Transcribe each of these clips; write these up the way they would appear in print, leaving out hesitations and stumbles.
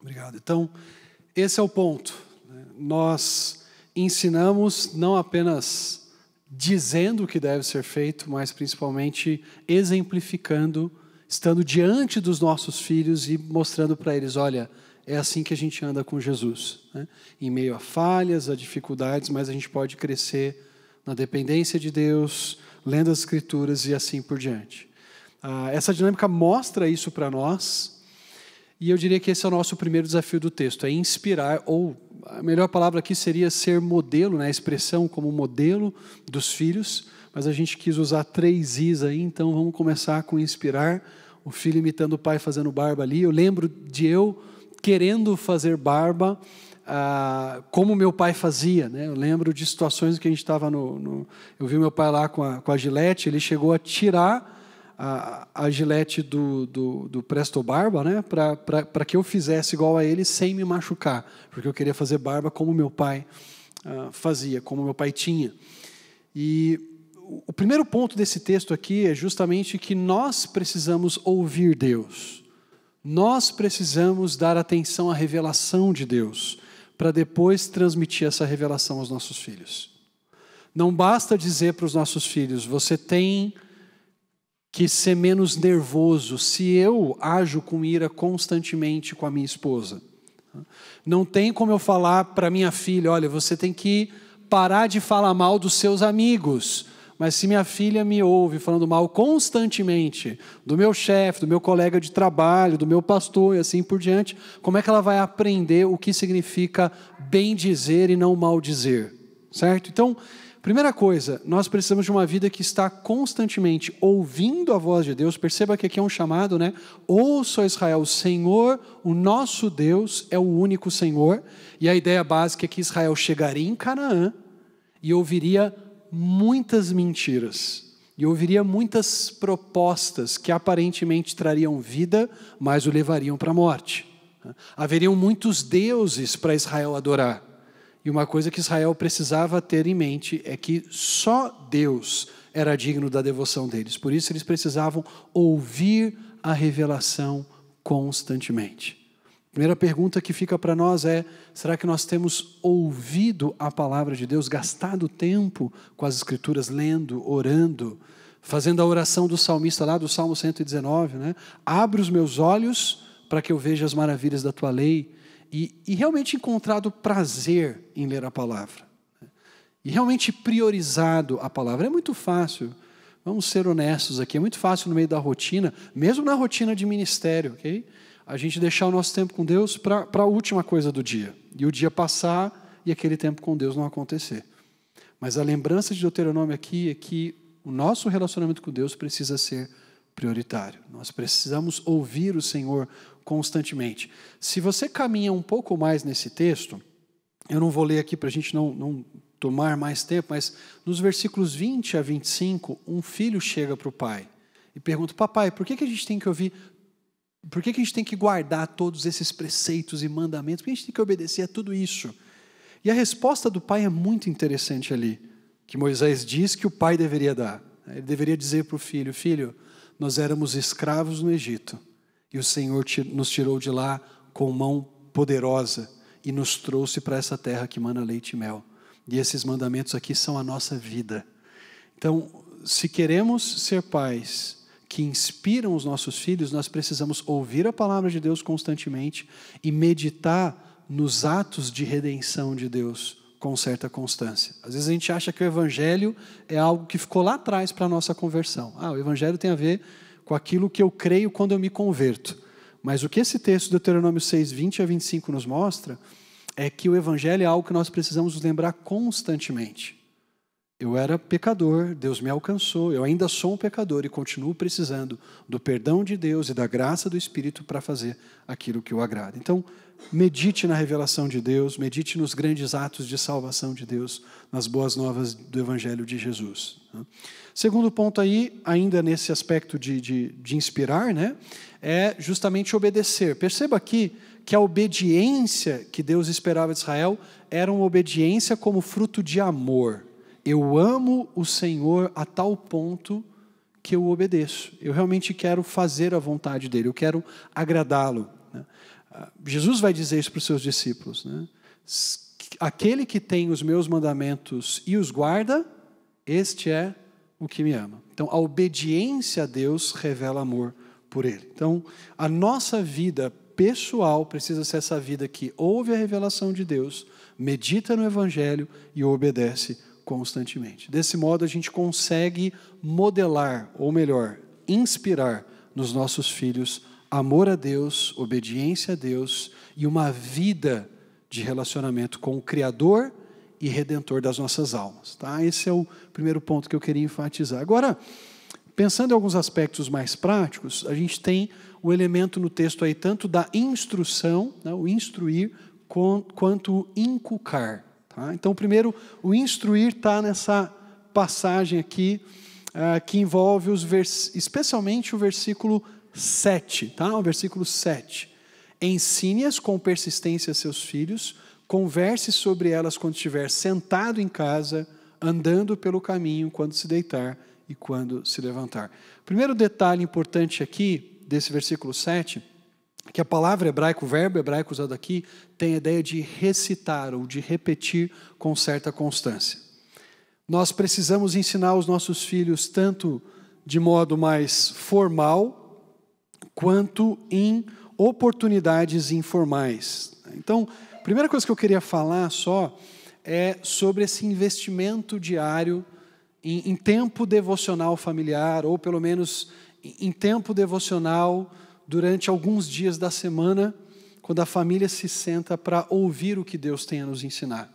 Obrigado. Então, esse é o ponto. Nós ensinamos não apenas dizendo o que deve ser feito, mas principalmente exemplificando, estando diante dos nossos filhos e mostrando para eles, olha, é assim que a gente anda com Jesus, né? Em meio a falhas, a dificuldades, mas a gente pode crescer na dependência de Deus, lendo as Escrituras e assim por diante. Essa dinâmica mostra isso para nós, e eu diria que esse é o nosso primeiro desafio do texto, é inspirar, ou a melhor palavra aqui seria ser modelo, né? A expressão como modelo dos filhos, mas a gente quis usar 3 Is aí, então vamos começar com inspirar, o filho imitando o pai fazendo barba ali. Eu lembro de eu querendo fazer barba, como meu pai fazia, né? Eu lembro de situações que a gente estava eu vi meu pai lá com a gilete, ele chegou a tirar a gilete do Presto Barba, né? Para que eu fizesse igual a ele sem me machucar, porque eu queria fazer barba como meu pai fazia, como meu pai tinha. E o primeiro ponto desse texto aqui é justamente que nós precisamos ouvir Deus. Nós precisamos dar atenção à revelação de Deus, para depois transmitir essa revelação aos nossos filhos. Não basta dizer para os nossos filhos, você tem que ser menos nervoso se eu ajo com ira constantemente com a minha esposa. Não tem como eu falar para minha filha, olha, você tem que parar de falar mal dos seus amigos. Mas se minha filha me ouve falando mal constantemente do meu chefe, do meu colega de trabalho, do meu pastor e assim por diante, como é que ela vai aprender o que significa bem dizer e não mal dizer? Certo? Então, primeira coisa, nós precisamos de uma vida que está constantemente ouvindo a voz de Deus. Perceba que aqui é um chamado, né? Ouça, Israel, o Senhor, o nosso Deus, é o único Senhor. E a ideia básica é que Israel chegaria em Canaã e ouviria muitas mentiras, e ouviria muitas propostas que aparentemente trariam vida, mas o levariam para a morte. Haveriam muitos deuses para Israel adorar, e uma coisa que Israel precisava ter em mente é que só Deus era digno da devoção deles, por isso eles precisavam ouvir a revelação constantemente. A primeira pergunta que fica para nós é, será que nós temos ouvido a palavra de Deus, gastado tempo com as Escrituras, lendo, orando, fazendo a oração do salmista lá do Salmo 119, né? Abre os meus olhos para que eu veja as maravilhas da tua lei, e realmente encontrado prazer em ler a palavra, né? E realmente priorizado a palavra. É muito fácil, vamos ser honestos aqui, é muito fácil no meio da rotina, mesmo na rotina de ministério, ok? A gente deixar o nosso tempo com Deus para a última coisa do dia. E o dia passar e aquele tempo com Deus não acontecer. Mas a lembrança de Deuteronômio aqui é que o nosso relacionamento com Deus precisa ser prioritário. Nós precisamos ouvir o Senhor constantemente. Se você caminha um pouco mais nesse texto, eu não vou ler aqui para a gente não tomar mais tempo, mas nos versículos 20 a 25, um filho chega para o pai e pergunta, papai, por que a gente tem que ouvir... Por que a gente tem que guardar todos esses preceitos e mandamentos? Por que a gente tem que obedecer a tudo isso? E a resposta do pai é muito interessante ali, que Moisés diz que o pai deveria dar. Ele deveria dizer para o filho, filho, nós éramos escravos no Egito, e o Senhor nos tirou de lá com mão poderosa e nos trouxe para essa terra que mana leite e mel. E esses mandamentos aqui são a nossa vida. Então, se queremos ser pais que inspiram os nossos filhos, nós precisamos ouvir a palavra de Deus constantemente e meditar nos atos de redenção de Deus com certa constância. Às vezes a gente acha que o Evangelho é algo que ficou lá atrás para a nossa conversão. O Evangelho tem a ver com aquilo que eu creio quando eu me converto. Mas o que esse texto de Deuteronômio 6, 20 a 25 nos mostra é que o Evangelho é algo que nós precisamos nos lembrar constantemente. Eu era pecador, Deus me alcançou, eu ainda sou um pecador e continuo precisando do perdão de Deus e da graça do Espírito para fazer aquilo que o agrada. Então, medite na revelação de Deus, medite nos grandes atos de salvação de Deus, nas boas novas do Evangelho de Jesus. Segundo ponto aí, ainda nesse aspecto de inspirar, né, é justamente obedecer. Perceba aqui que a obediência que Deus esperava de Israel era uma obediência como fruto de amor. Eu amo o Senhor a tal ponto que eu obedeço. Eu realmente quero fazer a vontade dele, eu quero agradá-lo. Jesus vai dizer isso para os seus discípulos, né? Aquele que tem os meus mandamentos e os guarda, este é o que me ama. Então, a obediência a Deus revela amor por Ele. Então, a nossa vida pessoal precisa ser essa vida que ouve a revelação de Deus, medita no Evangelho e obedece constantemente. Desse modo, a gente consegue modelar, ou melhor, inspirar nos nossos filhos amor a Deus, obediência a Deus e uma vida de relacionamento com o Criador e Redentor das nossas almas. Tá? Esse é o primeiro ponto que eu queria enfatizar. Agora, pensando em alguns aspectos mais práticos, a gente tem o elemento no texto aí tanto da instrução, né, o instruir, quanto o inculcar. Tá? Então, primeiro, o instruir está nessa passagem aqui, que envolve especialmente o versículo 7. Tá? O versículo 7. Ensine-as com persistência a seus filhos, converse sobre elas quando estiver sentado em casa, andando pelo caminho, quando se deitar e quando se levantar. Primeiro detalhe importante aqui, desse versículo 7, que a palavra hebraica, o verbo hebraico usado aqui, tem a ideia de recitar ou de repetir com certa constância. Nós precisamos ensinar os nossos filhos tanto de modo mais formal, quanto em oportunidades informais. Então, a primeira coisa que eu queria falar só é sobre esse investimento diário em tempo devocional familiar, ou pelo menos em tempo devocional durante alguns dias da semana, quando a família se senta para ouvir o que Deus tem a nos ensinar.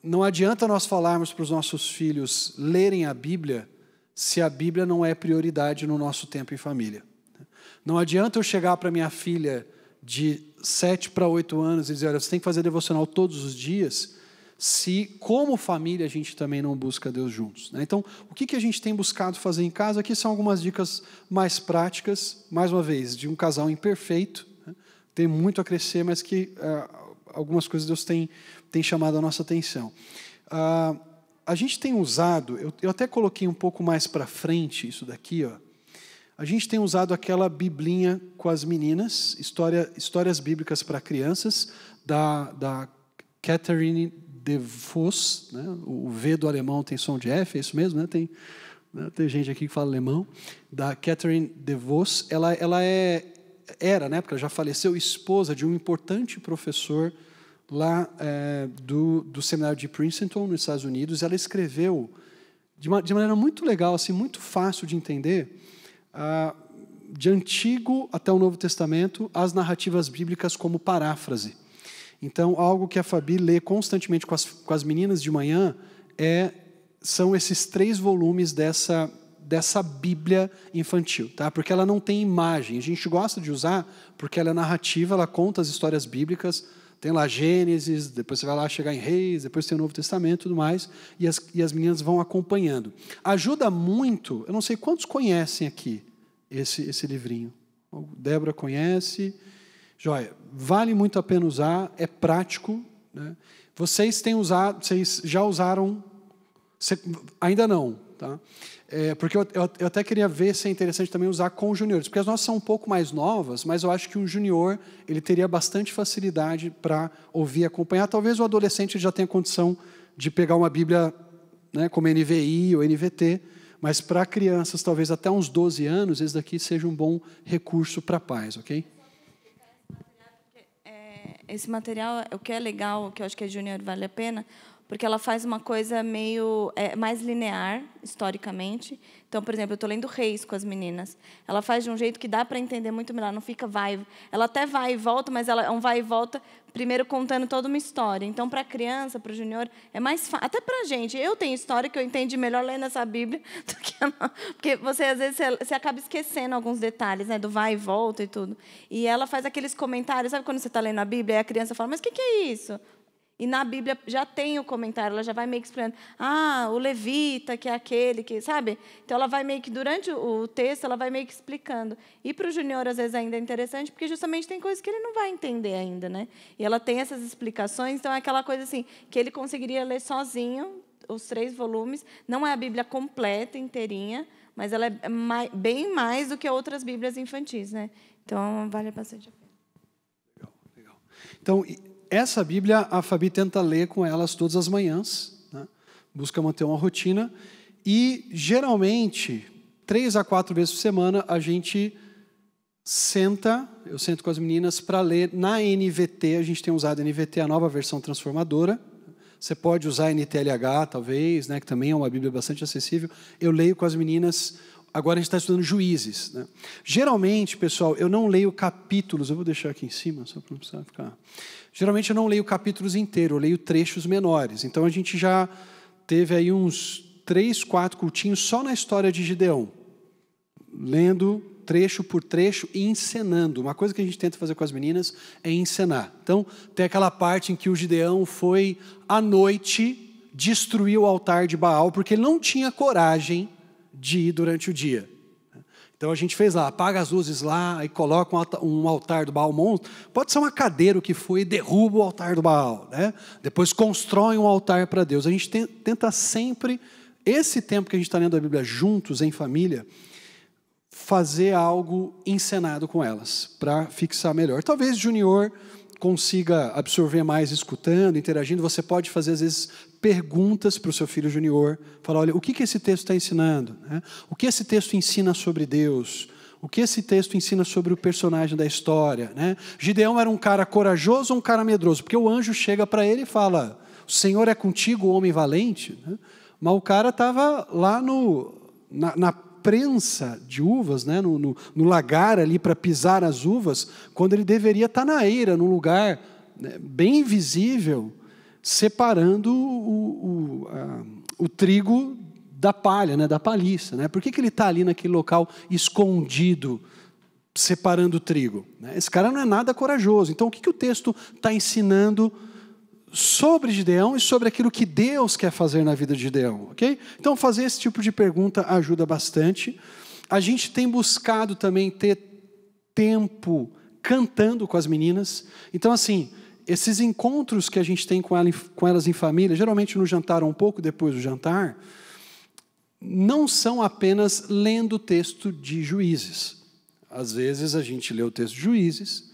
Não adianta nós falarmos para os nossos filhos lerem a Bíblia se a Bíblia não é prioridade no nosso tempo em família. Não adianta eu chegar para minha filha de 7 para 8 anos e dizer, olha, você tem que fazer devocional todos os dias, se, como família, a gente também não busca Deus juntos. Né? Então, o que a gente tem buscado fazer em casa? Aqui são algumas dicas mais práticas, mais uma vez, de um casal imperfeito, né? Tem muito a crescer, mas que algumas coisas Deus tem chamado a nossa atenção. A gente tem usado, eu até coloquei um pouco mais para frente isso daqui, ó. A gente tem usado aquela biblinha com as meninas, histórias bíblicas para crianças, da Catherine DeVos, né? O V do alemão tem som de F, é isso mesmo? Né? Tem gente aqui que fala alemão. Da Catherine DeVos, ela era, né, porque ela já faleceu, esposa de um importante professor lá do seminário de Princeton, nos Estados Unidos. Ela escreveu, de maneira muito legal, assim, muito fácil de entender, de Antigo até o Novo Testamento, as narrativas bíblicas como paráfrase. Então, algo que a Fabi lê constantemente com as meninas de manhã são esses 3 volumes dessa Bíblia infantil, tá? Porque ela não tem imagem. A gente gosta de usar porque ela é narrativa, ela conta as histórias bíblicas, tem lá Gênesis, depois você vai lá chegar em Reis, depois tem o Novo Testamento e tudo mais, e as meninas vão acompanhando. Ajuda muito, eu não sei quantos conhecem aqui esse livrinho. Débora conhece. Joia, vale muito a pena usar, é prático. Né? Vocês já usaram, ainda não, tá? Porque eu até queria ver se é interessante também usar com os juniores, porque as nossas são um pouco mais novas, mas eu acho que um junior ele teria bastante facilidade para ouvir e acompanhar. Talvez o adolescente já tenha condição de pegar uma Bíblia, né, como NVI ou NVT, mas para crianças, talvez até uns 12 anos, esse daqui seja um bom recurso para pais, ok? Esse material, o que é legal, que eu acho que a Júnior vale a pena, porque ela faz uma coisa meio mais linear, historicamente. Então, por exemplo, eu estou lendo Reis com as meninas. Ela faz de um jeito que dá para entender muito melhor, não fica ela até vai e volta, mas ela é um vai e volta, primeiro contando toda uma história. Então, para a criança, para o junior, é mais fácil. Até para a gente. Eu tenho história que eu entendi melhor lendo essa Bíblia do que a... Porque você, às vezes, você acaba esquecendo alguns detalhes, né, do vai e volta e tudo. E ela faz aqueles comentários, sabe quando você está lendo a Bíblia e a criança fala, mas o que é isso? E na Bíblia já tem o comentário, ela já vai meio que explicando. O levita, que é aquele, que, sabe? Então, ela vai meio que, durante o texto, ela vai meio que explicando. E para o junior, às vezes, ainda é interessante, porque justamente tem coisas que ele não vai entender ainda, né? E ela tem essas explicações, então é aquela coisa assim, que ele conseguiria ler sozinho, os 3 volumes. Não é a Bíblia completa, inteirinha, mas ela é bem mais do que outras Bíblias infantis, né? Então, vale bastante a pena. Então, essa Bíblia, a Fabi tenta ler com elas todas as manhãs, né? Busca manter uma rotina, e, geralmente, 3 a 4 vezes por semana, a gente eu sento com as meninas para ler na NVT. A gente tem usado a NVT, a nova versão transformadora. Você pode usar a NTLH, talvez, né, que também é uma Bíblia bastante acessível. Eu leio com as meninas. Agora a gente está estudando Juízes, né? Geralmente, pessoal, eu não leio capítulos. Eu vou deixar aqui em cima, só para não precisar ficar. Geralmente eu não leio capítulos inteiros, eu leio trechos menores. Então a gente já teve aí uns 3, 4 cultinhos só na história de Gideão, lendo trecho por trecho e encenando. Uma coisa que a gente tenta fazer com as meninas é encenar. Então, tem aquela parte em que o Gideão foi, à noite, destruir o altar de Baal, porque ele não tinha coragem de ir durante o dia. Então, a gente fez lá, apaga as luzes lá, aí coloca um altar do Baal monstro. Pode ser uma cadeira que foi e derruba o altar do Baal, né? Depois constrói um altar para Deus. A gente tenta sempre, esse tempo que a gente está lendo a Bíblia juntos, em família, fazer algo encenado com elas, para fixar melhor. Talvez Junior consiga absorver mais escutando, interagindo. Você pode fazer, às vezes, perguntas para o seu filho Junior. Falar, olha, o que esse texto está ensinando? O que esse texto ensina sobre Deus? O que esse texto ensina sobre o personagem da história? Gideão era um cara corajoso ou um cara medroso? Porque o anjo chega para ele e fala, o Senhor é contigo, homem valente. Mas o cara estava lá na prensa de uvas, né, no lagar ali para pisar as uvas, quando ele deveria estar na eira, num lugar, né, bem visível, separando o trigo da palha, né, da palhiça. Né? Por que ele está ali naquele local escondido, separando o trigo? Esse cara não é nada corajoso. Então, o que o texto está ensinando sobre Gideão e sobre aquilo que Deus quer fazer na vida de Gideão, ok? Então, fazer esse tipo de pergunta ajuda bastante. A gente tem buscado também ter tempo cantando com as meninas. Então, assim, esses encontros que a gente tem com elas em família, geralmente no jantar ou um pouco depois do jantar, não são apenas lendo o texto de Juízes. Às vezes a gente lê o texto de Juízes,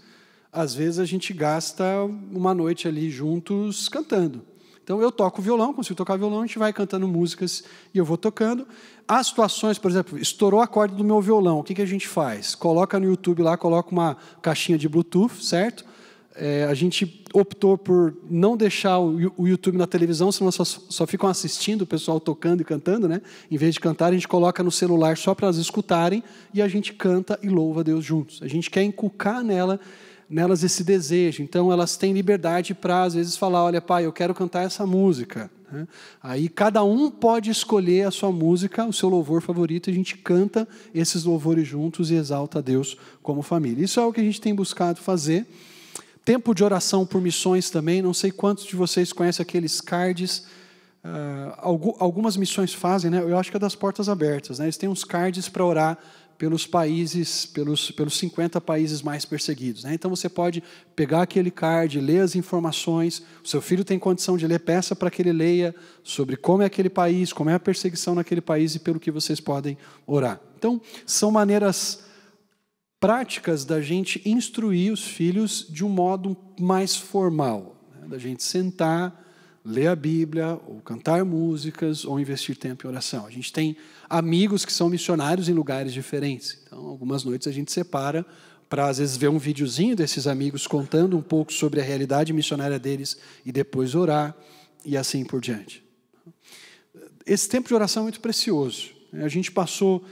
às vezes a gente gasta uma noite ali juntos cantando. Então eu toco violão, consigo tocar violão, a gente vai cantando músicas e eu vou tocando. Há situações, por exemplo, estourou a corda do meu violão, o que a gente faz? Coloca no YouTube lá, coloca uma caixinha de Bluetooth, certo? A gente optou por não deixar o YouTube na televisão, senão só ficam assistindo o pessoal tocando e cantando, né? Em vez de cantar, a gente coloca no celular só para elas escutarem e a gente canta e louva a Deus juntos. A gente quer inculcar nelas esse desejo. Então, elas têm liberdade para, às vezes, falar, olha, pai, eu quero cantar essa música. Aí, cada um pode escolher a sua música, o seu louvor favorito, e a gente canta esses louvores juntos e exalta a Deus como família. Isso é o que a gente tem buscado fazer. Tempo de oração por missões também. Não sei quantos de vocês conhecem aqueles cards. Algumas missões fazem, né? Eu acho que é das Portas Abertas, né? Eles têm uns cards para orar pelos países, pelos 50 países mais perseguidos. Né? Então, você pode pegar aquele card, ler as informações, o seu filho tem condição de ler, peça para que ele leia sobre como é aquele país, como é a perseguição naquele país e pelo que vocês podem orar. Então, são maneiras práticas da gente instruir os filhos de um modo mais formal, né? Da gente sentar, ler a Bíblia, ou cantar músicas, ou investir tempo em oração. A gente tem amigos que são missionários em lugares diferentes. Então, algumas noites a gente separa para, às vezes, ver um videozinho desses amigos contando um pouco sobre a realidade missionária deles e depois orar, e assim por diante. Esse tempo de oração é muito precioso. A gente passou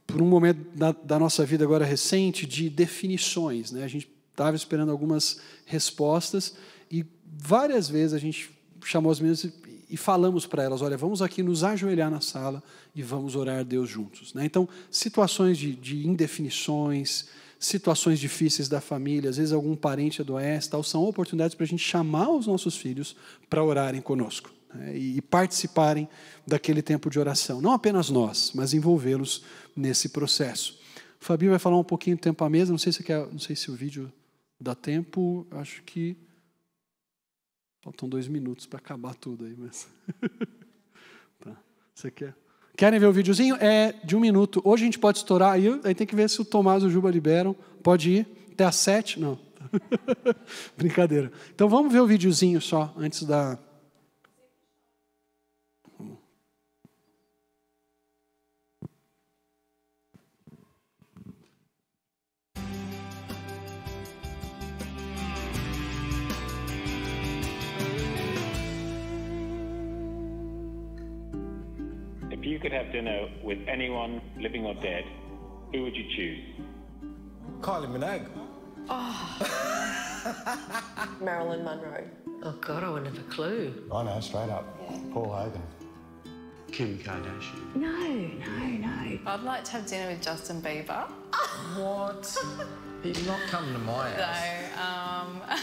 por um momento da nossa vida agora recente de definições. Né? A gente estava esperando algumas respostas e várias vezes a gente chamou as meninas e falamos para elas, olha, vamos aqui nos ajoelhar na sala e vamos orar a Deus juntos. Né? Então, situações de indefinições, situações difíceis da família, às vezes algum parente adoece, tal, são oportunidades para a gente chamar os nossos filhos para orarem conosco, né? E participarem daquele tempo de oração. Não apenas nós, mas envolvê-los nesse processo. O Fabinho vai falar um pouquinho do tempo à mesa, não sei se o vídeo dá tempo, acho que faltam 2 minutos para acabar tudo aí, mas... Tá. Você quer? Querem ver o videozinho? É de 1 minuto. Hoje a gente pode estourar, aí tem que ver se o Tomás e o Juba liberam. Pode ir até às 7? Não. Brincadeira. Então vamos ver o videozinho só, antes da... If you could have dinner with anyone, living or dead, who would you choose? Kylie Minogue. Marilyn Monroe. Oh, God, I wouldn't have a clue. I know, straight up. Paul Hogan. Kim Kardashian. No. I'd like to have dinner with Justin Bieber. What? He's not coming to my house.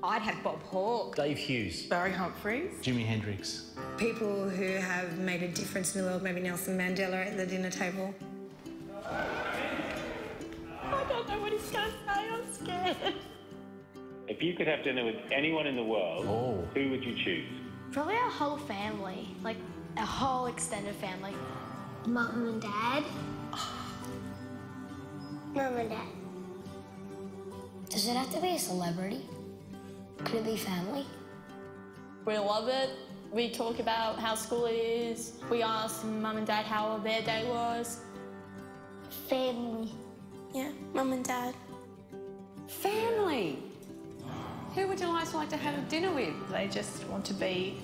I'd have Bob Hawke. Dave Hughes. Barry Humphries. Jimi Hendrix. People who have made a difference in the world, maybe Nelson Mandela at the dinner table. I don't know what he's going to say, I'm scared. If you could have dinner with anyone in the world, who would you choose? Probably our whole family, like a whole extended family. Mum and Dad. Mum and Dad. Does it have to be a celebrity? Could it be family? We love it. We talk about how school is. We ask Mum and Dad how their day was. Family. Yeah, Mum and Dad. Family. Who would you like to have dinner with? They just want to be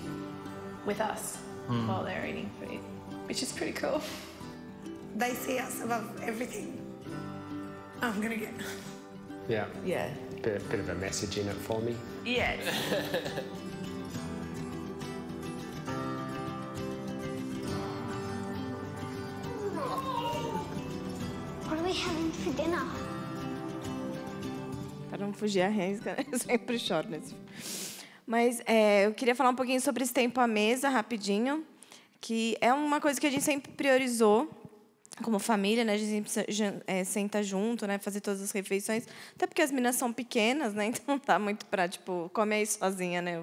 with us while they're eating food, which is pretty cool. They see us above everything. I'm gonna get... Yeah. Yeah. Bit of a message in it for me. Yeah. What are we having for dinner? Para não fugir a risca, eu sempre choro nesse filme. Mas eu queria falar um pouquinho sobre esse tempo à mesa, rapidinho, que é uma coisa que a gente sempre priorizou como família, né? A gente sempre senta junto, né? Fazer todas as refeições, até porque as meninas são pequenas, né? Então não dá muito para, tipo, comer aí sozinha, né?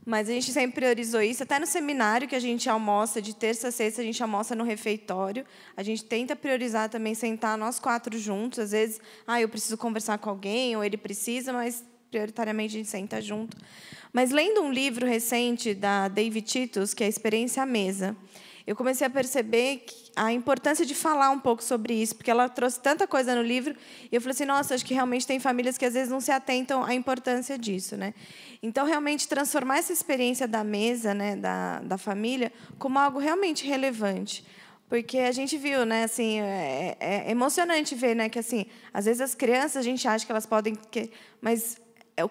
Mas a gente sempre priorizou isso. Até no seminário que a gente almoça, de terça a sexta, a gente almoça no refeitório. A gente tenta priorizar também sentar nós 4 juntos. Às vezes, eu preciso conversar com alguém, ou ele precisa, mas prioritariamente a gente senta junto. Mas lendo um livro recente da David Titus, que é a Experiência à Mesa, eu comecei a perceber a importância de falar um pouco sobre isso, porque ela trouxe tanta coisa no livro, e eu falei assim, nossa, acho que realmente tem famílias que às vezes não se atentam à importância disso, né? Então, realmente, transformar essa experiência da mesa, né, da família, como algo realmente relevante. Porque a gente viu, né, assim, é emocionante ver, né, que assim, às vezes as crianças a gente acha que elas podem, mas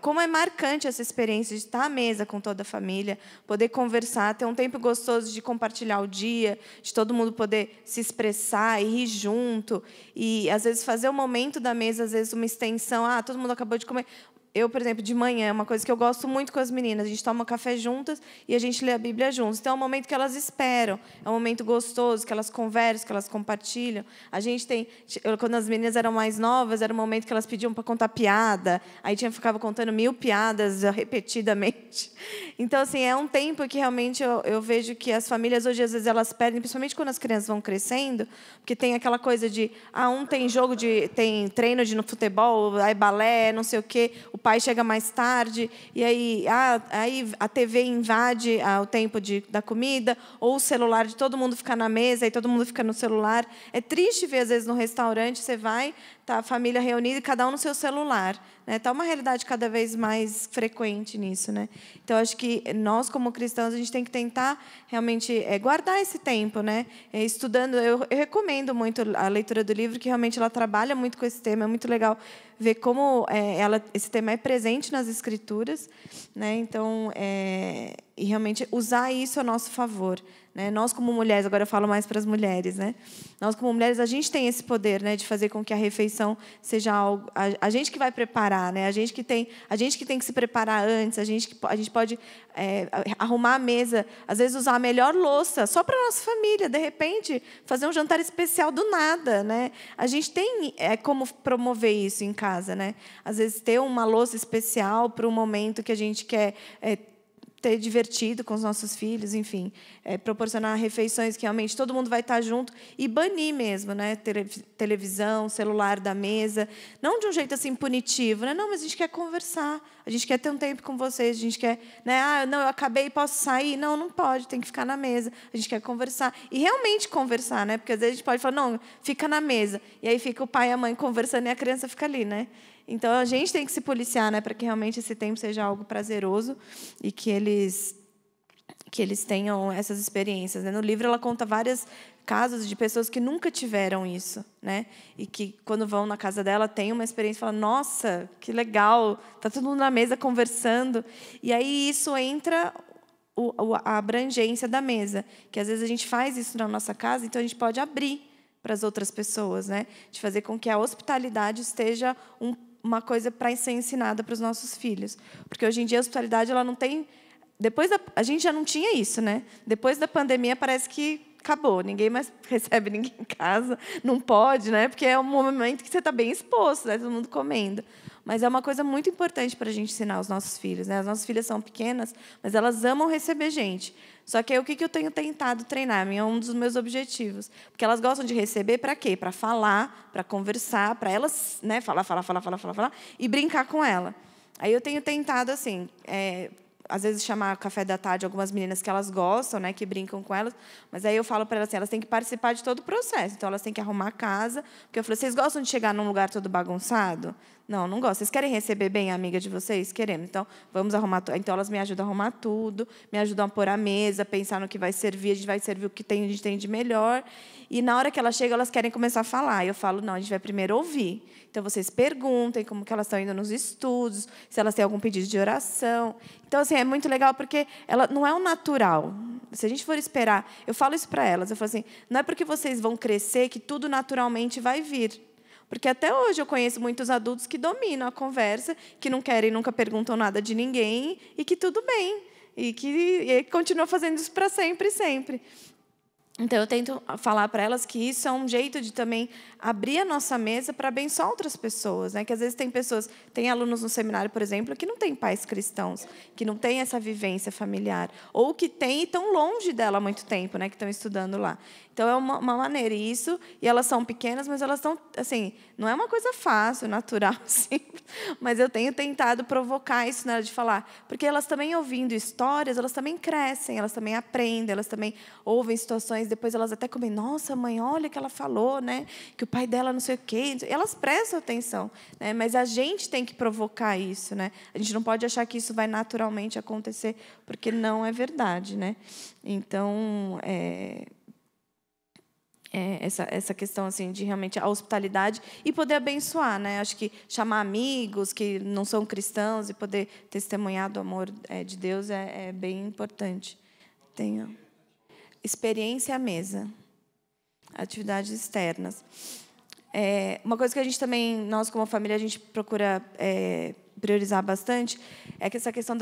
como é marcante essa experiência de estar à mesa com toda a família, poder conversar, ter um tempo gostoso de compartilhar o dia, de todo mundo poder se expressar e rir junto. E, às vezes, fazer o momento da mesa, às vezes, uma extensão. Todo mundo acabou de comer. Eu, por exemplo, de manhã, é uma coisa que eu gosto muito com as meninas. A gente toma café juntas e a gente lê a Bíblia juntas. Então, é um momento que elas esperam. É um momento gostoso, que elas conversam, que elas compartilham. A gente tem... Quando as meninas eram mais novas, era um momento que elas pediam para contar piada. Aí ficava contando 1000 piadas repetidamente. Então, assim, é um tempo que realmente eu vejo que as famílias hoje, às vezes, elas perdem, principalmente quando as crianças vão crescendo, porque tem aquela coisa de... um tem tem treino de no futebol, aí balé, não sei o quê. O pai chega mais tarde, e aí a TV invade o tempo da comida, ou o celular de todo mundo ficar na mesa, e todo mundo fica no celular. É triste ver, às vezes, no restaurante, você vai, tá a família reunida e cada um no seu celular. Está uma realidade cada vez mais frequente nisso, né? Então, acho que nós, como cristãos, a gente tem que tentar realmente guardar esse tempo, né? Estudando, eu recomendo muito a leitura do livro, que realmente ela trabalha muito com esse tema. É muito legal ver como esse tema é presente nas Escrituras, né? Então, e realmente usar isso a nosso favor, né? Nós, como mulheres, agora eu falo mais para as mulheres, né? Nós, como mulheres, a gente tem esse poder, né, de fazer com que a refeição seja algo... A gente que vai preparar, né? A gente que tem que se preparar antes, a gente pode arrumar a mesa, às vezes usar a melhor louça só para a nossa família, de repente, fazer um jantar especial do nada, né? A gente tem como promover isso em casa, né? Às vezes, ter uma louça especial para um momento que a gente quer... ter divertido com os nossos filhos, enfim, proporcionar refeições que realmente todo mundo vai estar junto e banir mesmo, né, televisão, celular da mesa, não de um jeito assim punitivo, né, não, mas a gente quer conversar, a gente quer ter um tempo com vocês, a gente quer, né, não, eu acabei, posso sair, não pode, tem que ficar na mesa, a gente quer conversar e realmente conversar, né, porque às vezes a gente pode falar, não, fica na mesa, e aí fica o pai e a mãe conversando e a criança fica ali, né. Então, a gente tem que se policiar, né, para que realmente esse tempo seja algo prazeroso e que eles tenham essas experiências, né? No livro, ela conta vários casos de pessoas que nunca tiveram isso, né? E que, quando vão na casa dela, têm uma experiência e falam, nossa, que legal, está todo mundo na mesa conversando. E aí isso entra a abrangência da mesa, que às vezes a gente faz isso na nossa casa, então a gente pode abrir para as outras pessoas, né? De fazer com que a hospitalidade esteja uma coisa para ser ensinada para os nossos filhos. Porque, hoje em dia, a hospitalidade ela não tem... A gente já não tinha isso, né? Depois da pandemia, parece que acabou. Ninguém mais recebe ninguém em casa. Não pode, né? Porque é um momento que você está bem exposto, né? Todo mundo comendo. Mas é uma coisa muito importante para a gente ensinar aos nossos filhos, né? As nossas filhas são pequenas, mas elas amam receber gente. Só que aí, o que eu tenho tentado treinar? É um dos meus objetivos. Porque elas gostam de receber para quê? Para falar, para conversar, para elas, né, falar e brincar com ela. Aí eu tenho tentado, assim, às vezes chamar café da tarde algumas meninas que elas gostam, né, que brincam com elas, mas aí eu falo para elas assim, elas têm que participar de todo o processo. Então, elas têm que arrumar a casa. Porque eu falei, vocês gostam de chegar num lugar todo bagunçado? Não gostam. Vocês querem receber bem a amiga de vocês? Queremos. Então, vamos arrumar tudo. Então, elas me ajudam a arrumar tudo, me ajudam a pôr a mesa, pensar no que vai servir. A gente vai servir o que a gente tem de melhor. E, na hora que elas chegam, elas querem começar a falar. Eu falo, não, a gente vai primeiro ouvir. Então, vocês perguntem como que elas estão indo nos estudos, se elas têm algum pedido de oração. Então, assim, é muito legal, porque ela não é o natural. Se a gente for esperar... Eu falo isso para elas. Eu falo assim, não é porque vocês vão crescer que tudo naturalmente vai vir. Porque até hoje eu conheço muitos adultos que dominam a conversa, que não querem, nunca perguntam nada de ninguém, e que tudo bem. E que continuam fazendo isso para sempre e sempre. Então, eu tento falar para elas que isso é um jeito de também abrir a nossa mesa para abençoar outras pessoas, né? Que às vezes tem alunos no seminário, por exemplo, que não têm pais cristãos, que não têm essa vivência familiar, ou que têm e estão longe dela há muito tempo, né? Que estão estudando lá. Então, é uma maneira. E elas são pequenas, mas elas estão, assim, não é uma coisa fácil, natural, simples, mas eu tenho tentado provocar isso nela de falar, porque elas também, ouvindo histórias, elas também crescem, elas também aprendem, elas também ouvem situações, depois elas até comem, nossa, mãe, olha o que ela falou, né? Que o pai dela não sei o quê. Elas prestam atenção, né? Mas a gente tem que provocar isso, né? A gente não pode achar que isso vai naturalmente acontecer, porque não é verdade, né? Então, essa questão assim de realmente a hospitalidade e poder abençoar, né? Acho que chamar amigos que não são cristãos e poder testemunhar do amor de Deus é bem importante. Tenho experiência à mesa, atividades externas. Uma coisa que a gente também, nós como família, a gente procura priorizar bastante é que essa questão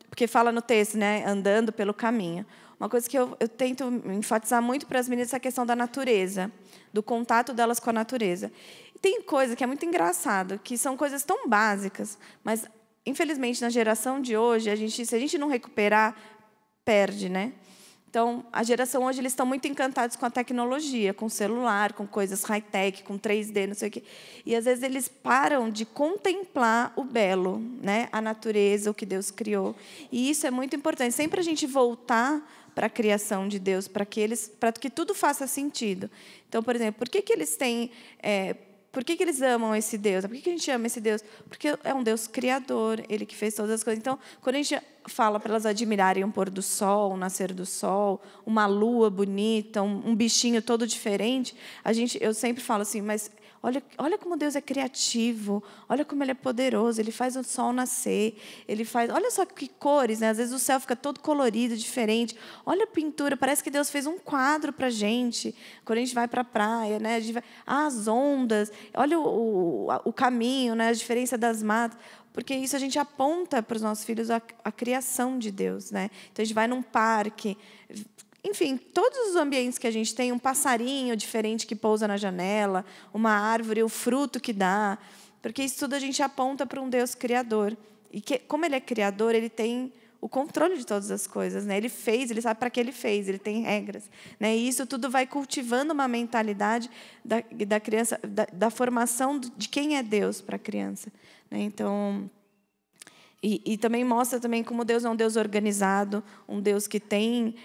porque fala no texto, né? Andando pelo caminho. Uma coisa que eu tento enfatizar muito para as meninas é essa questão da natureza, do contato delas com a natureza. E tem coisa que é muito engraçado, que são coisas tão básicas, mas, infelizmente, na geração de hoje, se a gente não recuperar, perde, né? Então, a geração hoje, eles estão muito encantados com a tecnologia, com o celular, com coisas high-tech, com 3D, não sei o quê. E, às vezes, eles param de contemplar o belo, né? A natureza, o que Deus criou. E isso é muito importante. Sempre a gente voltar para a criação de Deus, para que tudo faça sentido. Então, por exemplo, por que eles têm... por que eles amam esse Deus? Por que a gente ama esse Deus? Porque é um Deus criador, Ele que fez todas as coisas. Então, quando a gente fala para elas admirarem um pôr do sol, um nascer do sol, uma lua bonita, um bichinho todo diferente, eu sempre falo assim, mas olha como Deus é criativo, olha como Ele é poderoso, Ele faz o sol nascer, olha só que cores, né? Às vezes o céu fica todo colorido, diferente. Olha a pintura, parece que Deus fez um quadro para a gente. Quando a gente vai para a praia, né? As ondas, olha o caminho, né? A diferença das matas. Porque isso a gente aponta para os nossos filhos a criação de Deus, né? Então, a gente vai num parque... Enfim, todos os ambientes que a gente tem, um passarinho diferente que pousa na janela, uma árvore, o fruto que dá, porque isso tudo a gente aponta para um Deus criador. E como Ele é criador, Ele tem o controle de todas as coisas, né? Ele fez, ele sabe para que ele fez, ele tem regras, né? E isso tudo vai cultivando uma mentalidade da criança, da formação de quem é Deus para a criança, né? Então, e também mostra também como Deus é um Deus organizado, um Deus que tem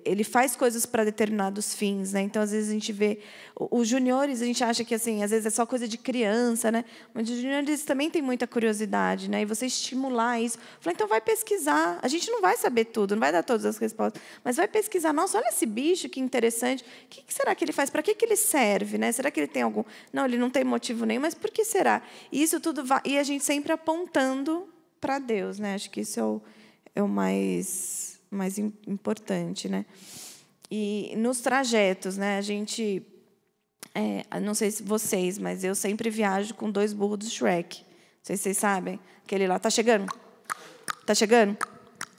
ele faz coisas para determinados fins, né? Então, às vezes, a gente vê... Os juniores, a gente acha que, assim, às vezes é só coisa de criança, né? Mas os juniores também têm muita curiosidade, né? E você estimular isso. Falar, então, vai pesquisar. A gente não vai saber tudo, não vai dar todas as respostas, mas vai pesquisar. Nossa, olha esse bicho, que interessante. O que será que ele faz? Para que ele serve, né? Será que ele tem algum... Não, ele não tem motivo nenhum, mas por que será? E isso tudo vai... E a gente sempre apontando para Deus, né? Acho que isso é o mais importante, né? E nos trajetos, né? A gente, não sei se vocês, mas eu sempre viajo com 2 burros do Shrek. Não sei se vocês sabem. Aquele lá, tá chegando? Tá chegando?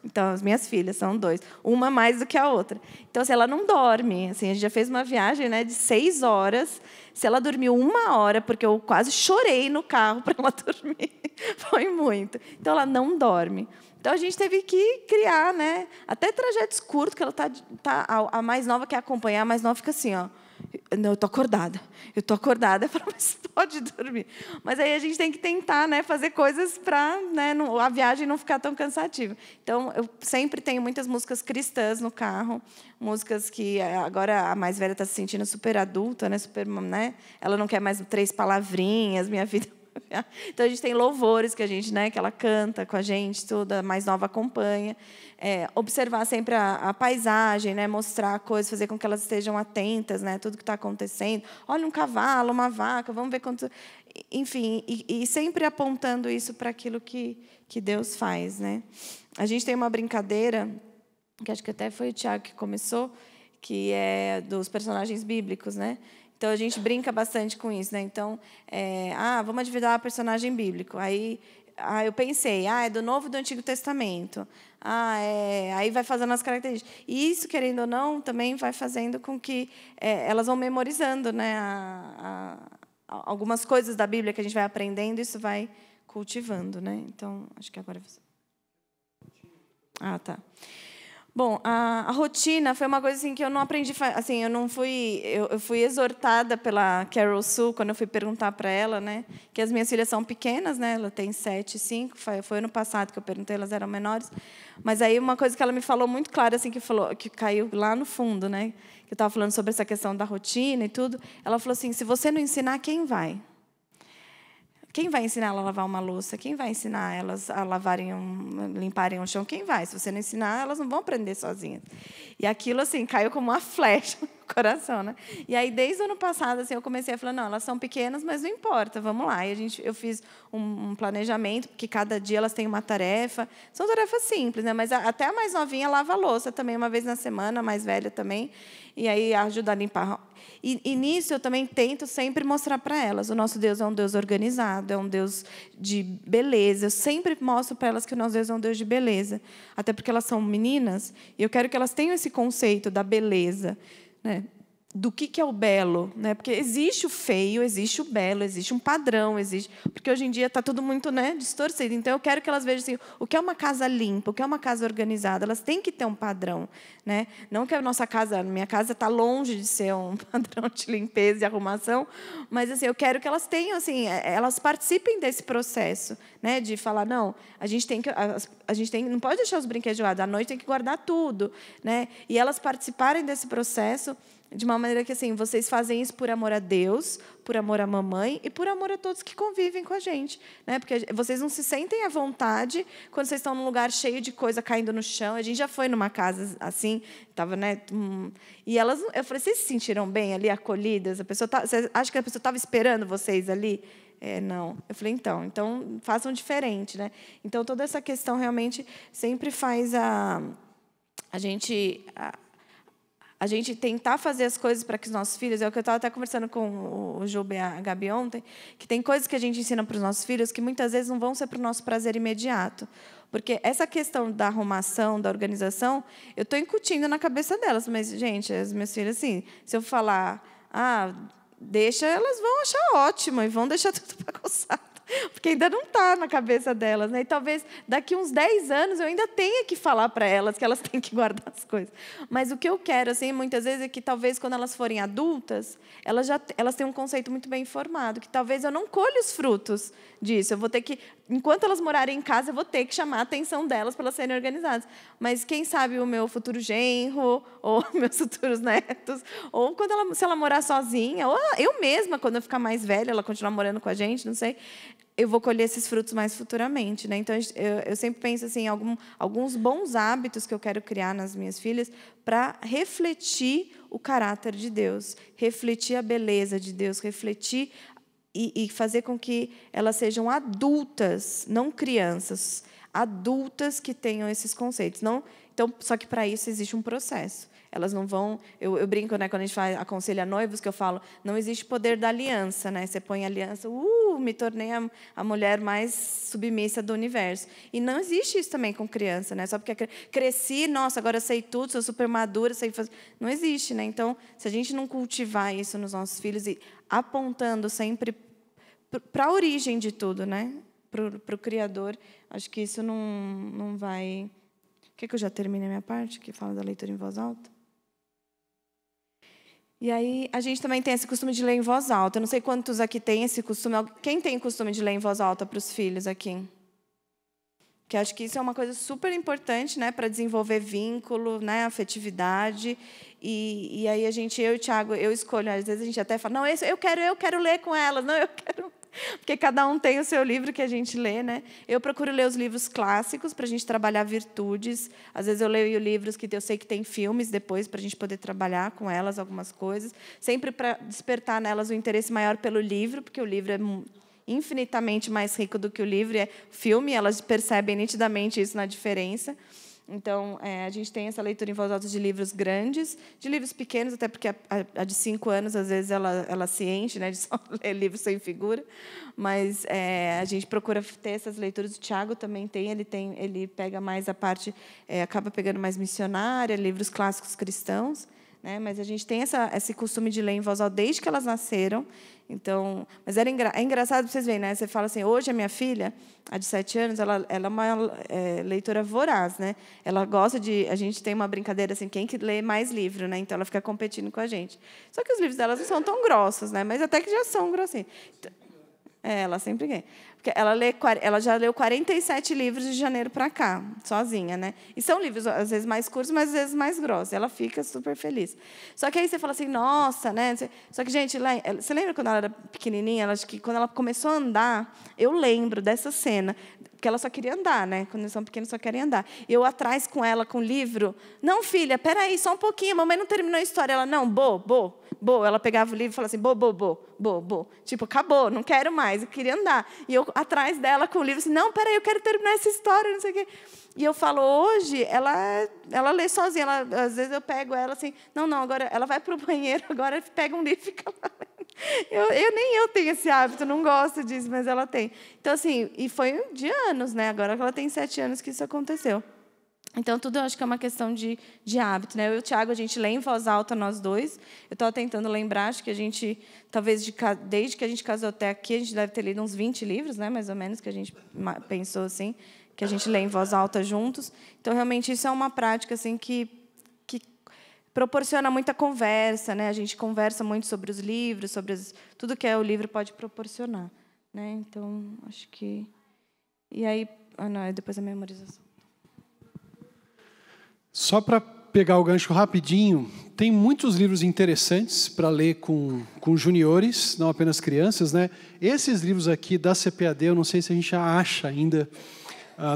Então, as minhas filhas são 2. Uma mais do que a outra. Então, assim, ela não dorme. Assim, a gente já fez uma viagem, né, de 6 horas. Se ela dormiu 1 hora, porque eu quase chorei no carro para ela dormir. Foi muito. Então, ela não dorme. Então, a gente teve que criar, né, até trajetos curtos, que ela a mais nova quer acompanhar, a mais nova fica assim, ó. Não, eu estou acordada. Eu falo, mas pode dormir. Mas aí a gente tem que tentar, né, fazer coisas para, né, a viagem não ficar tão cansativa. Então, eu sempre tenho muitas músicas cristãs no carro, músicas que agora a mais velha está se sentindo super adulta, né, né? Ela não quer mais 3 palavrinhas, minha vida. Então, a gente tem louvores que a gente, né, que ela canta com a gente, tudo, a mais nova acompanha. Observar sempre a paisagem, né, mostrar coisas, fazer com que elas estejam atentas, né, tudo que está acontecendo. Olha, um cavalo, uma vaca, vamos ver quanto... Enfim, e sempre apontando isso para aquilo que Deus faz, né? A gente tem uma brincadeira, que acho que até foi o Tiago que começou, que é dos personagens bíblicos, né? Então, a gente brinca bastante com isso, né? Então, vamos adivinhar personagem bíblico. Aí eu pensei, é do Novo e do Antigo Testamento. Aí vai fazendo as características. E isso, querendo ou não, também vai fazendo com que elas vão memorizando, né? Algumas coisas da Bíblia que a gente vai aprendendo, isso vai cultivando, né? Então, acho que agora... tá. Bom, a rotina foi uma coisa assim que eu não aprendi, assim, eu fui exortada pela Carol Sue quando eu fui perguntar para ela, né, que as minhas filhas são pequenas, né, ela tem 7 e 5, foi ano passado que eu perguntei, elas eram menores, mas aí uma coisa que ela me falou muito clara, assim, que caiu lá no fundo, né, que eu estava falando sobre essa questão da rotina e tudo, ela falou assim, se você não ensinar, quem vai? Quem vai ensinar ela a lavar uma louça? Quem vai ensinar elas a limparem um chão? Quem vai? Se você não ensinar, elas não vão aprender sozinhas. E aquilo, assim, caiu como uma flecha no coração, né? E aí, desde o ano passado, assim, eu comecei a falar, não, elas são pequenas, mas não importa, vamos lá. E eu fiz um planejamento, porque cada dia elas têm uma tarefa. São tarefas simples, né? Mas até a mais novinha lava a louça também, uma vez na semana, a mais velha também. E aí, ajuda a limpar. E nisso eu também tento sempre mostrar para elas. O nosso Deus é um Deus organizado, é um Deus de beleza. Eu sempre mostro para elas que o nosso Deus é um Deus de beleza. Até porque elas são meninas, e eu quero que elas tenham esse conceito da beleza, né? Do que é o belo, né? Porque existe o feio, existe o belo, existe um padrão, porque hoje em dia está tudo muito, né, distorcido. Então eu quero que elas vejam assim, o que é uma casa limpa, o que é uma casa organizada. Elas têm que ter um padrão, né? Não que a minha casa está longe de ser um padrão de limpeza e arrumação, mas assim eu quero que elas tenham, assim, elas participem desse processo, né? De falar não, a gente não pode deixar os brinquedos jogados, à noite tem que guardar tudo, né? E elas participarem desse processo de uma maneira que, assim, vocês fazem isso por amor a Deus, por amor à mamãe e por amor a todos que convivem com a gente, né? Porque vocês não se sentem à vontade quando vocês estão num lugar cheio de coisa caindo no chão. A gente já foi numa casa assim, estava, né? E elas, eu falei, vocês se sentiram bem ali, acolhidas? Você acha que a pessoa estava esperando vocês ali? Não. Eu falei, então façam diferente, né? Então toda essa questão realmente sempre faz a gente tentar fazer as coisas para que os nossos filhos... É o que eu estava até conversando com o Juba e a Gabi ontem, que tem coisas que a gente ensina para os nossos filhos que muitas vezes não vão ser para o nosso prazer imediato. Porque essa questão da arrumação, da organização, eu estou incutindo na cabeça delas. Mas, gente, as minhas filhas, assim, se eu falar, deixa, elas vão achar ótimo e vão deixar tudo bagunçado. Porque que ainda não está na cabeça delas, né? E talvez daqui uns 10 anos eu ainda tenha que falar para elas que elas têm que guardar as coisas. Mas o que eu quero, assim, muitas vezes, é que talvez quando elas forem adultas, elas tenham um conceito muito bem formado, que talvez eu não colhe os frutos disso. Eu vou ter que, enquanto elas morarem em casa, eu vou ter que chamar a atenção delas para elas serem organizadas. Mas quem sabe o meu futuro genro, ou meus futuros netos, ou se ela morar sozinha, ou eu mesma, quando eu ficar mais velha, ela continuar morando com a gente, não sei, eu vou colher esses frutos mais futuramente, né? Então, eu sempre penso assim, alguns bons hábitos que eu quero criar nas minhas filhas para refletir o caráter de Deus, refletir a beleza de Deus, refletir e fazer com que elas sejam adultas, não crianças, adultas que tenham esses conceitos. Não, então, só que para isso existe um processo. Elas não vão... Eu brinco, né, quando a gente aconselha noivos, que eu falo, não existe poder da aliança, né? Você põe a aliança, me tornei a mulher mais submissa do universo. E não existe isso também com criança, né? Só porque cresci, nossa, agora sei tudo, sou super madura, sei fazer... Não existe, né? Então, se a gente não cultivar isso nos nossos filhos e apontando sempre para a origem de tudo, né? Para o Criador, acho que isso não vai... Quer que eu já termine a minha parte, que fala da leitura em voz alta? E aí, a gente também tem esse costume de ler em voz alta. Eu não sei quantos aqui têm esse costume. Quem tem o costume de ler em voz alta para os filhos aqui? Que acho que isso é uma coisa super importante, né, para desenvolver vínculo, né, afetividade. E aí, eu e o Thiago, eu escolho. Às vezes, a gente até fala, não, eu quero ler com elas. Não, eu quero... Porque cada um tem o seu livro que a gente lê, né? Eu procuro ler os livros clássicos para a gente trabalhar virtudes. Às vezes eu leio livros que eu sei que tem filmes depois para a gente poder trabalhar com elas algumas coisas. Sempre para despertar nelas o interesse maior pelo livro, porque o livro é infinitamente mais rico do que o livro. É filme, elas percebem nitidamente isso na diferença. Então, a gente tem essa leitura em voz alta de livros grandes, de livros pequenos, até porque a de 5 anos, às vezes, ela se enche, né, de só ler livros sem figura. Mas a gente procura ter essas leituras. O Thiago também ele pega mais a parte, acaba pegando mais missionária, livros clássicos cristãos. Né? Mas a gente tem esse costume de ler em voz alta desde que elas nasceram. Então, mas é engraçado para vocês verem, né? Você fala assim, hoje a minha filha, a de 7 anos, ela é uma leitora voraz, né? Ela gosta de... A gente tem uma brincadeira assim, quem que lê mais livro, né? Então, ela fica competindo com a gente. Só que os livros delas não são tão grossos, né? Mas até que já são grossinhos. Então, ela sempre ganha. Porque ela já leu 47 livros de janeiro para cá, sozinha, né? E são livros, às vezes, mais curtos, mas às vezes mais grossos. Ela fica super feliz. Só que aí você fala assim, nossa, né? Só que, gente, você lembra quando ela era pequenininha? Acho que quando ela começou a andar, eu lembro dessa cena, porque ela só queria andar, né? Quando eles são pequenos, só querem andar. E eu atrás com ela, com o livro. Não, filha, peraí, só um pouquinho. A mamãe não terminou a história. Ela, não, bo. Ela pegava o livro e falava assim, bo. Tipo, acabou, não quero mais, eu queria andar. E eu atrás dela com o livro, assim, não, peraí, eu quero terminar essa história, não sei o quê. E eu falo, hoje, ela lê sozinha. Às vezes eu pego ela assim, não, agora ela vai para o banheiro, agora pega um livro e fica lá lendo. Nem eu tenho esse hábito, não gosto disso, mas ela tem. Então, assim, e foi de anos, né? Agora que ela tem 7 anos que isso aconteceu. Então, tudo eu acho que é uma questão de hábito, né? Eu e o Thiago, a gente lê em voz alta, nós dois. Eu estava tentando lembrar, acho que a gente, talvez, desde que a gente casou até aqui, a gente deve ter lido uns 20 livros, né? Mais ou menos, que a gente pensou assim, que a gente lê em voz alta juntos. Então, realmente, isso é uma prática assim, que proporciona muita conversa, né? A gente conversa muito sobre os livros, sobre tudo que o livro pode proporcionar, né? Então, acho que... E aí... não, depois a memorização. Só para pegar o gancho rapidinho, tem muitos livros interessantes para ler com juniores, não apenas crianças, né? Esses livros aqui da CPAD, eu não sei se a gente já acha ainda,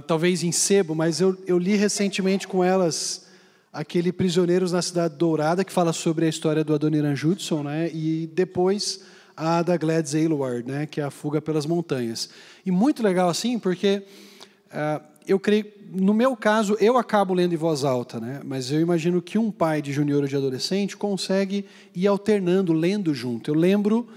talvez em sebo, mas eu li recentemente com elas aquele Prisioneiros na Cidade Dourada, que fala sobre a história do Adoniran Judson, né? E depois a da Gladys Aylward, né? Que é A Fuga pelas Montanhas. E muito legal assim, porque... eu creio, no meu caso, eu acabo lendo em voz alta, né? Mas eu imagino que um pai de junior ou de adolescente consegue ir alternando, lendo junto. Eu lembro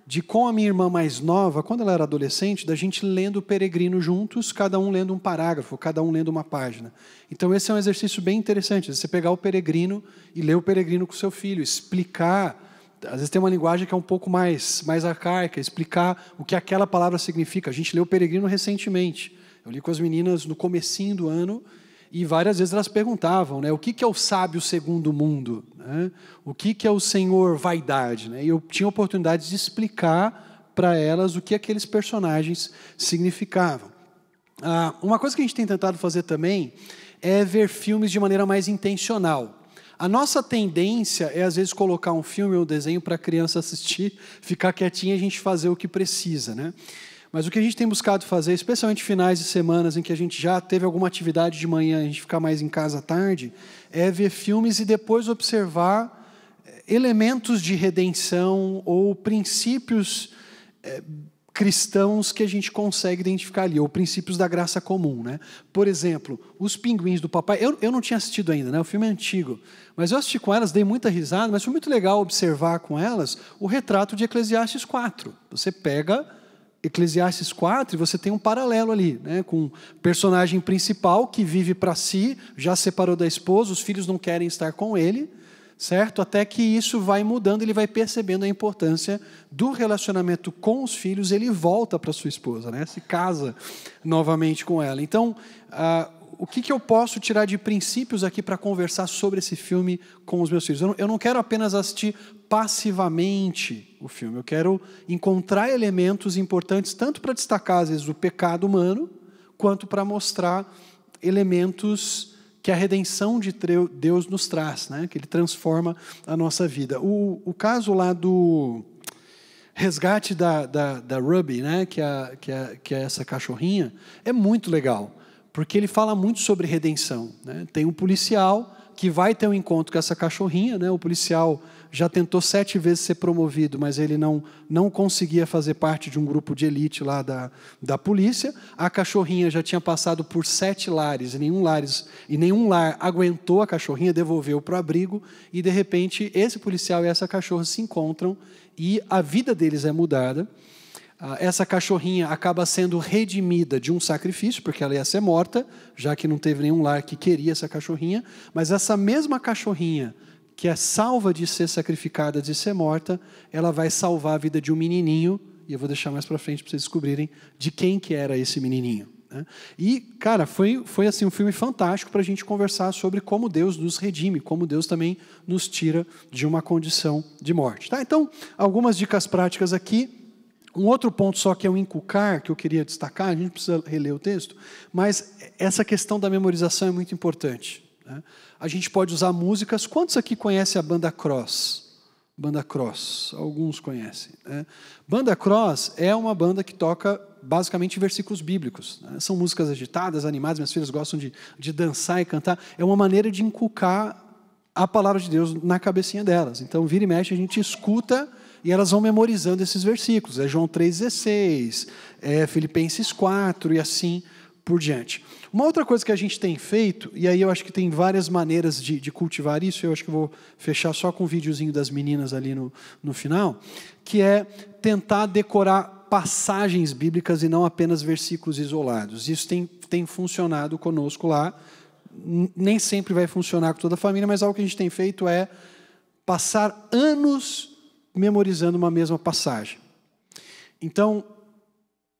de, com a minha irmã mais nova, quando ela era adolescente, da gente lendo o Peregrino juntos, cada um lendo um parágrafo, cada um lendo uma página. Então, esse é um exercício bem interessante, você pegar o Peregrino e ler o Peregrino com o seu filho, explicar às vezes tem uma linguagem que é um pouco mais arcaica, explicar o que aquela palavra significa. A gente leu O Peregrino recentemente. Eu li com as meninas no comecinho do ano e várias vezes elas perguntavam, né, o que é o sábio segundo o mundo? Né? O que é o Senhor vaidade? Né? E eu tinha a oportunidade de explicar para elas o que aqueles personagens significavam. Uma coisa que a gente tem tentado fazer também é ver filmes de maneira mais intencional. A nossa tendência é, às vezes, colocar um filme ou um desenho para a criança assistir, ficar quietinha e a gente fazer o que precisa, né? Mas o que a gente tem buscado fazer, especialmente finais de semanas em que a gente já teve alguma atividade de manhã, a gente ficar mais em casa à tarde, é ver filmes e depois observar elementos de redenção ou princípios cristãos que a gente consegue identificar ali, ou princípios da graça comum, né? Por exemplo, Os Pinguins do Papai. Eu não tinha assistido ainda, né? O filme é antigo. Mas eu assisti com elas, dei muita risada, mas foi muito legal observar com elas o retrato de Eclesiastes 4. Você pega Eclesiastes 4 e você tem um paralelo ali, né? Com o personagem principal que vive para si, já separou da esposa, os filhos não querem estar com ele, certo? Até que isso vai mudando, ele vai percebendo a importância do relacionamento com os filhos, ele volta para sua esposa, né? Se casa novamente com ela. Então, o que eu posso tirar de princípios aqui para conversar sobre esse filme com os meus filhos? Eu não quero apenas assistir passivamente o filme, eu quero encontrar elementos importantes, tanto para destacar, às vezes, o pecado humano, quanto para mostrar elementos que a redenção de Deus nos traz, né? Que Ele transforma a nossa vida. O caso lá do resgate da Ruby, né? que é essa cachorrinha, é muito legal, porque ele fala muito sobre redenção, né? Tem um policial que vai ter um encontro com essa cachorrinha, né? O policial já tentou 7 vezes ser promovido, mas ele não conseguia fazer parte de um grupo de elite lá da polícia. A cachorrinha já tinha passado por 7 lares, e nenhum lar aguentou a cachorrinha, devolveu para o abrigo, e de repente esse policial e essa cachorra se encontram e a vida deles é mudada. Essa cachorrinha acaba sendo redimida de um sacrifício, porque ela ia ser morta, já que não teve nenhum lar que queria essa cachorrinha, mas essa mesma cachorrinha que é salva de ser sacrificada, de ser morta, ela vai salvar a vida de um menininho, e eu vou deixar mais para frente para vocês descobrirem de quem que era esse menininho, né? E, cara, foi assim, um filme fantástico para a gente conversar sobre como Deus nos redime, como Deus também nos tira de uma condição de morte. Tá? Então, algumas dicas práticas aqui. Um outro ponto só que é o inculcar, que eu queria destacar, a gente precisa reler o texto, mas essa questão da memorização é muito importante, né? A gente pode usar músicas. Quantos aqui conhecem a banda Cross? Banda Cross, alguns conhecem, né? Banda Cross é uma banda que toca basicamente versículos bíblicos, né? São músicas agitadas, animadas, minhas filhas gostam de dançar e cantar. É uma maneira de inculcar a palavra de Deus na cabecinha delas. Então, vira e mexe, a gente escuta e elas vão memorizando esses versículos. É João 3,16, é Filipenses 4 e assim por diante. Uma outra coisa que a gente tem feito, e aí eu acho que tem várias maneiras de cultivar isso, eu acho que eu vou fechar só com um videozinho das meninas ali no final, que é tentar decorar passagens bíblicas e não apenas versículos isolados. Isso tem funcionado conosco lá. Nem sempre vai funcionar com toda a família, mas algo que a gente tem feito é passar anos memorizando uma mesma passagem. Então,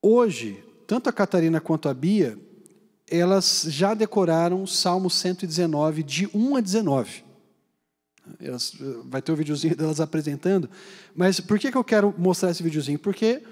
hoje, tanto a Catarina quanto a Bia, elas já decoraram o Salmo 119, de 1 a 19. Vai ter o videozinho delas apresentando. Mas por que eu quero mostrar esse videozinho? Porque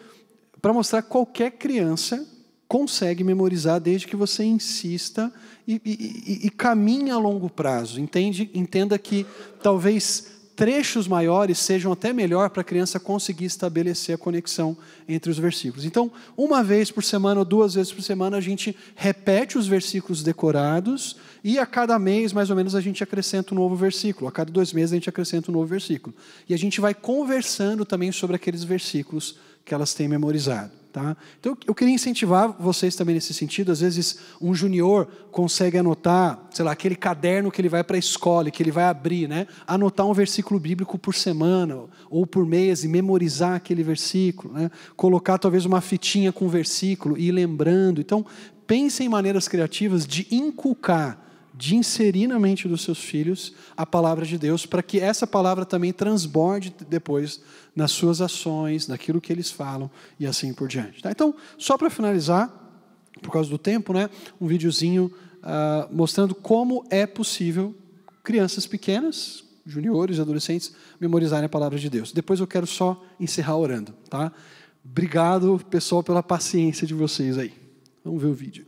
para mostrar que qualquer criança consegue memorizar desde que você insista e caminhe a longo prazo. Entenda que talvez trechos maiores sejam até melhor para a criança conseguir estabelecer a conexão entre os versículos. Então, uma vez por semana ou 2 vezes por semana, a gente repete os versículos decorados e a cada mês, mais ou menos, a gente acrescenta um novo versículo. A cada 2 meses, a gente acrescenta um novo versículo. E a gente vai conversando também sobre aqueles versículos que elas têm memorizado. Tá? Então, eu queria incentivar vocês também nesse sentido. Às vezes, um junior consegue anotar, sei lá, aquele caderno que ele vai para a escola, que ele vai abrir, né? Anotar um versículo bíblico por semana ou por mês e memorizar aquele versículo, né? Colocar talvez uma fitinha com o versículo e ir lembrando. Então, pense em maneiras criativas de inculcar de inserir na mente dos seus filhos a palavra de Deus, para que essa palavra também transborde depois nas suas ações, naquilo que eles falam e assim por diante. Tá? Então, só para finalizar, por causa do tempo, né, um videozinho mostrando como é possível crianças pequenas, juniores, adolescentes, memorizarem a palavra de Deus. Depois eu quero só encerrar orando. Tá? Obrigado, pessoal, pela paciência de vocês aí. Vamos ver o vídeo.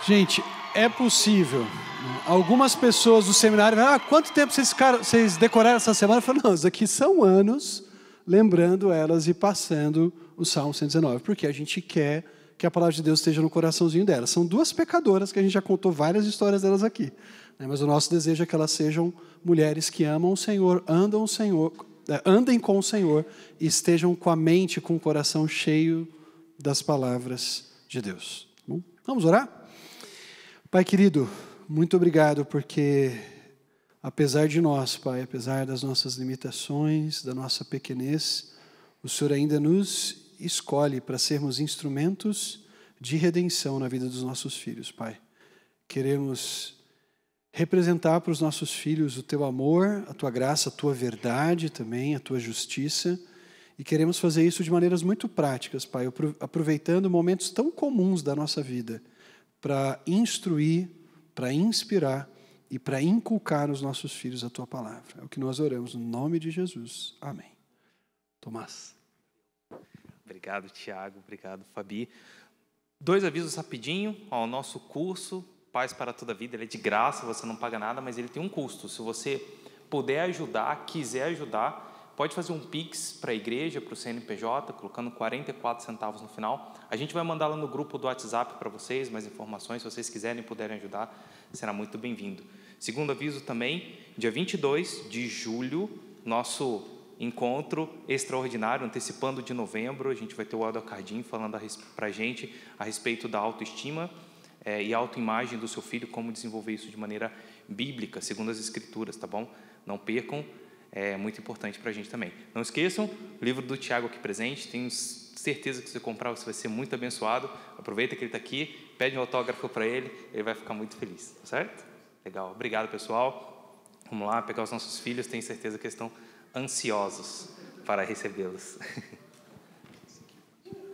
Gente, é possível. Algumas pessoas do seminário falam, quanto tempo vocês decoraram essa semana? Eu falo, não, isso aqui são anos lembrando elas e passando o Salmo 119, porque a gente quer que a palavra de Deus esteja no coraçãozinho delas. São 2 pecadoras que a gente já contou várias histórias delas aqui, né? Mas o nosso desejo é que elas sejam mulheres que amam o Senhor, andem com o Senhor e estejam com a mente, com o coração cheio das palavras de Deus. Bom, vamos orar? Pai querido, muito obrigado porque, apesar de nós, Pai, apesar das nossas limitações, da nossa pequenez, o Senhor ainda nos escolhe para sermos instrumentos de redenção na vida dos nossos filhos, Pai. Queremos representar para os nossos filhos o Teu amor, a Tua graça, a Tua verdade também, a Tua justiça, e queremos fazer isso de maneiras muito práticas, Pai, aproveitando momentos tão comuns da nossa vida para instruir, para inspirar e para inculcar nos nossos filhos a Tua palavra. É o que nós oramos no nome de Jesus. Amém. Tomás. Obrigado, Tiago. Obrigado, Fabi. 2 avisos rapidinho. O nosso curso, Paz para Toda a Vida, ele é de graça, você não paga nada, mas ele tem um custo. Se você puder ajudar, quiser ajudar, pode fazer um Pix para a igreja, para o CNPJ, colocando 44 centavos no final. A gente vai mandar lá no grupo do WhatsApp para vocês, mais informações. Se vocês quiserem e puderem ajudar, será muito bem-vindo. Segundo aviso também, dia 22 de julho, nosso encontro extraordinário, antecipando de novembro, a gente vai ter o Aldo Cardim falando para a gente a respeito da autoestima e autoimagem do seu filho, como desenvolver isso de maneira bíblica, segundo as Escrituras, tá bom? Não percam, é muito importante para a gente também. Não esqueçam, o livro do Tiago aqui presente, tenho certeza que se você comprar você vai ser muito abençoado. Aproveita que ele está aqui, pede um autógrafo para ele vai ficar muito feliz, tá certo? Legal, obrigado pessoal. Vamos lá pegar os nossos filhos, tenho certeza que eles estão ansiosos para recebê-los.